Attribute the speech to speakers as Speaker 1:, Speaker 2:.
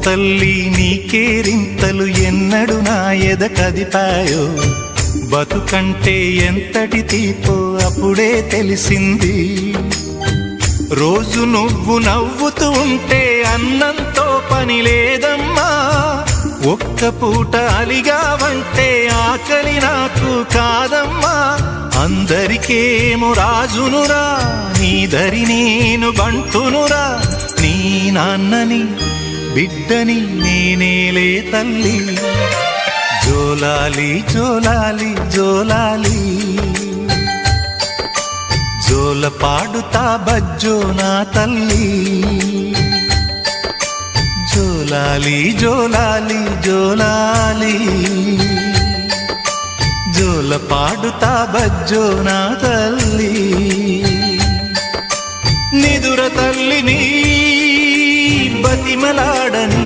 Speaker 1: తల్లి నీకేరింతలు ఎన్నడు నా ఎద కదిపాయో, బతుకంటే ఎంతటి తీపో అప్పుడే తెలిసింది. రోజు నువ్వు నవ్వుతూ ఉంటే అన్నంతో పని లేదమ్మా, ఒక్క పూట అలిగావంటే ఆకలి నాకు కాదమ్మా. అందరికేమో రాజునురా, నీ దరి నేను బంటునురా, నీ నాన్నని బిడ్డని నేనేలే తల్లి. జోలాలి జోలాలి జోలాలి, జోల పాడుతా బజ్జో నా తల్లి. జోలాలి జోలాలి జోలాలి, జోల పాడుతా బజ్జో నా తల్లి. నిదుర తల్లిని బతిమలాడని